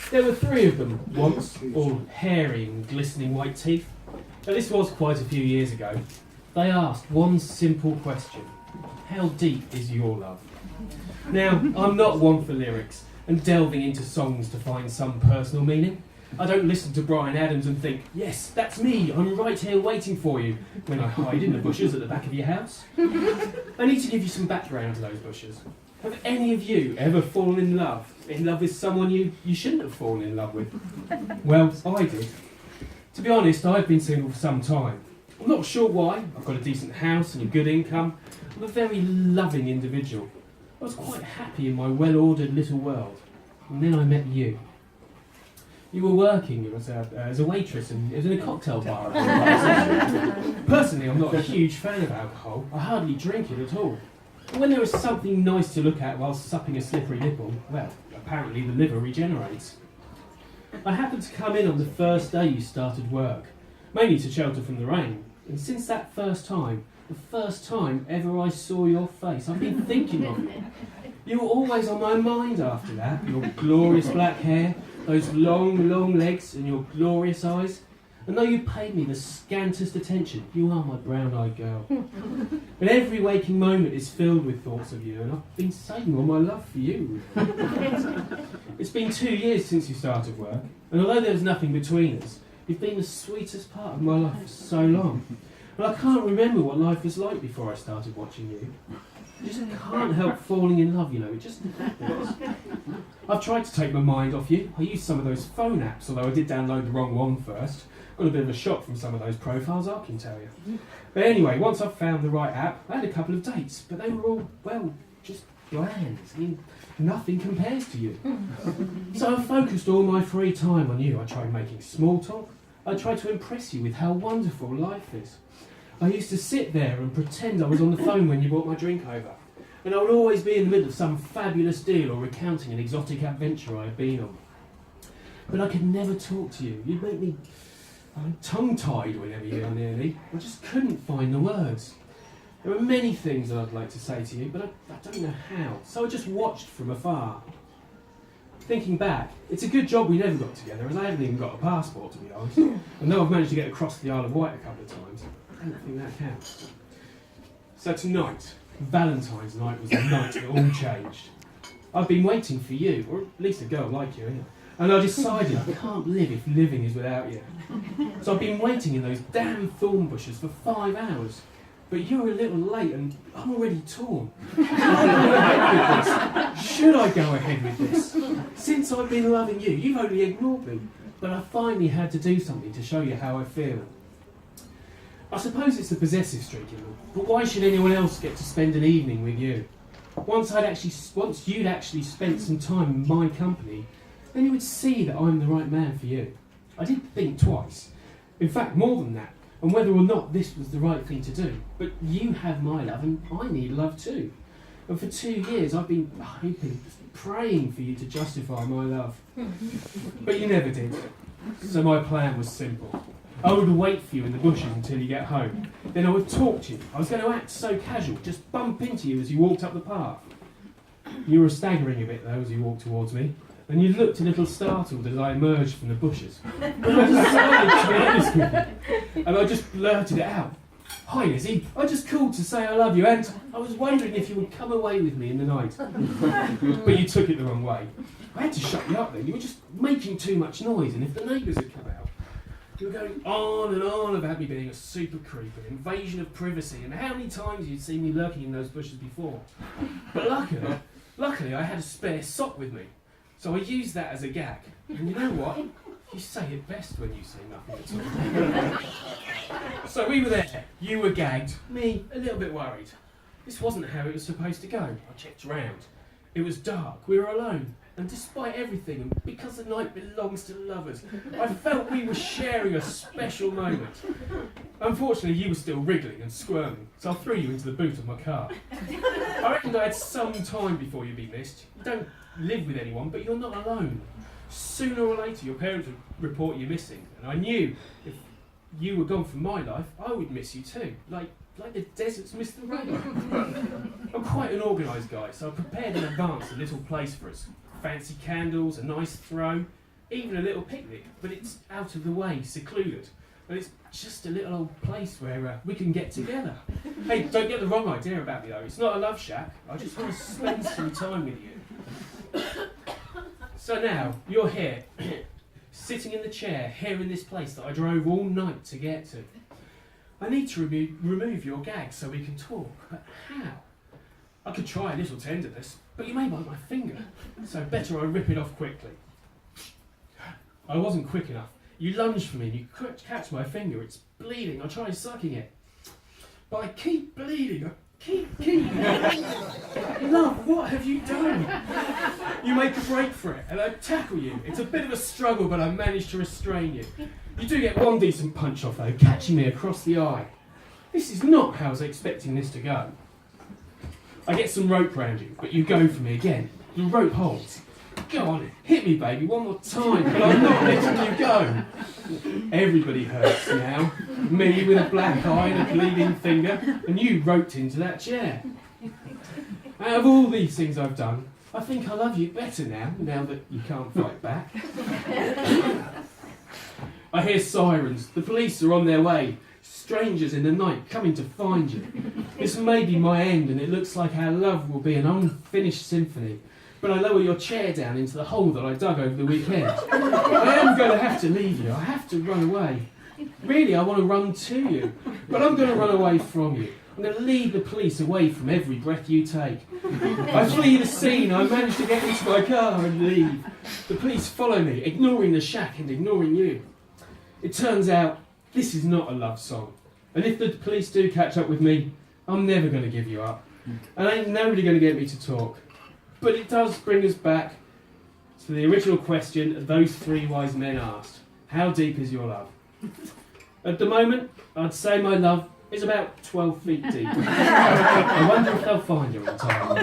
There were 3 of them once, all hairy and glistening white teeth. Now, this was quite a few years ago. They asked one simple question: how deep is your love? Now, I'm not one for lyrics and delving into songs to find some personal meaning. I don't listen to Bryan Adams and think, yes, that's me, I'm right here waiting for you, when I hide in the bushes at the back of your house. I need to give you some background to those bushes. Have any of you ever fallen in love with someone you shouldn't have fallen in love with? Well, I did. To be honest, I've been single for some time. I'm not sure why. I've got a decent house and a good income. I'm a very loving individual. I was quite happy in my well-ordered little world. And then I met you. You were working as a waitress and it was in a cocktail bar. Personally, I'm not a huge fan of alcohol. I hardly drink it at all. But when there is something nice to look at while supping a slippery nipple, well, apparently the liver regenerates. I happened to come in on the first day you started work, mainly to shelter from the rain. And since that first time, the first time ever I saw your face, I've been thinking of you. You were always on my mind after that. Your glorious black hair, those long, long legs and your glorious eyes. And though you paid me the scantest attention, you are my brown-eyed girl. And every waking moment is filled with thoughts of you, and I've been saving all my love for you. It's been 2 years since you started work, and although there's nothing between us, you've been the sweetest part of my life for so long. And I can't remember what life was like before I started watching you. You just can't help falling in love, you know, it just happens. I've tried to take my mind off you. I used some of those phone apps, although I did download the wrong one first. Got a bit of a shock from some of those profiles, I can tell you. But anyway, once I've found the right app, I had a couple of dates, but they were all, well, just bland. I mean, nothing compares to you. So I focused all my free time on you. I tried making small talk. I tried to impress you with how wonderful life is. I used to sit there and pretend I was on the phone when you brought my drink over. And I would always be in the middle of some fabulous deal or recounting an exotic adventure I had been on. But I could never talk to you. You'd make me tongue-tied whenever you were near me. I just couldn't find the words. There are many things that I'd like to say to you, but I don't know how. So I just watched from afar. Thinking back, it's a good job we never got together, as I haven't even got a passport, to be honest. And though I've managed to get across the Isle of Wight a couple of times, I don't think that counts. So tonight, Valentine's night, was the night that all changed. I've been waiting for you, or at least a girl like you, anyway. And I decided I can't live if living is without you. So I've been waiting in those damn thorn bushes for 5 hours. But you're a little late and I'm already torn. Should I go ahead with this? Since I've been loving you, you've only ignored me. But I finally had to do something to show you how I feel. I suppose it's the possessive streak in me, but why should anyone else get to spend an evening with you? Once you'd actually spent some time in my company, then you would see that I'm the right man for you. I didn't think twice. In fact, more than that, and whether or not this was the right thing to do. But you have my love, and I need love too. And for 2 years, I've been hoping, praying for you to justify my love. But you never did. So my plan was simple. I would wait for you in the bushes until you get home. Then I would talk to you. I was going to act so casual, just bump into you as you walked up the path. You were staggering a bit, though, as you walked towards me. And you looked a little startled as I emerged from the bushes. But I decided to be honest with you. And I just blurted it out. Hi, Lizzie. I just called to say I love you, and I was wondering if you would come away with me in the night. But you took it the wrong way. I had to shut you up then. You were just making too much noise, and if the neighbours had come out, you were going on and on about me being a super creep, an invasion of privacy, and how many times you'd seen me lurking in those bushes before. But luckily I had a spare sock with me. So I used that as a gag. And you know what? You say it best when you say nothing at all. So we were there. You were gagged. Me, a little bit worried. This wasn't how it was supposed to go. I checked around. It was dark. We were alone. And despite everything, and because the night belongs to lovers, I felt we were sharing a special moment. Unfortunately, you were still wriggling and squirming, so I threw you into the boot of my car. I reckoned I had some time before you'd be missed. You don't live with anyone, but you're not alone. Sooner or later, your parents would report you missing, and I knew if you were gone from my life, I would miss you too, like the deserts miss the rain. I'm quite an organised guy, so I prepared in advance a little place for us. Fancy candles, a nice throw, even a little picnic, but it's out of the way, secluded. And it's just a little old place where we can get together. Hey, don't get the wrong idea about me though. It's not a love shack. I just want to spend some time with you. So now, you're here, sitting in the chair, here in this place that I drove all night to get to. I need to remove your gag so we can talk, but how? I could try a little tenderness, but you may bite my finger, so better I rip it off quickly. I wasn't quick enough. You lunge for me and you catch my finger. It's bleeding. I try sucking it. But I keep bleeding. I keep. Love, what have you done? You make a break for it and I tackle you. It's a bit of a struggle, but I manage to restrain you. You do get one decent punch off though, catching me across the eye. This is not how I was expecting this to go. I get some rope round you, but you go for me again. The rope holds. Go on, hit me baby, one more time, but I'm not letting you go. Everybody hurts now. Me with a black eye and a bleeding finger, and you roped into that chair. Out of all these things I've done, I think I love you better now that you can't fight back. I hear sirens, the police are on their way. Strangers in the night coming to find you. This may be my end and it looks like our love will be an unfinished symphony. But I lower your chair down into the hole that I dug over the weekend. I am going to have to leave you. I have to run away. Really, I want to run to you. But I'm going to run away from you. I'm going to lead the police away from every breath you take. I flee the scene. I manage to get into my car and leave. The police follow me, ignoring the shack and ignoring you. It turns out this is not a love song. And if the police do catch up with me, I'm never going to give you up. And ain't nobody going to get me to talk. But it does bring us back to the original question those three wise men asked. How deep is your love? At the moment, I'd say my love is about 12 feet deep. I wonder if they'll find her in time.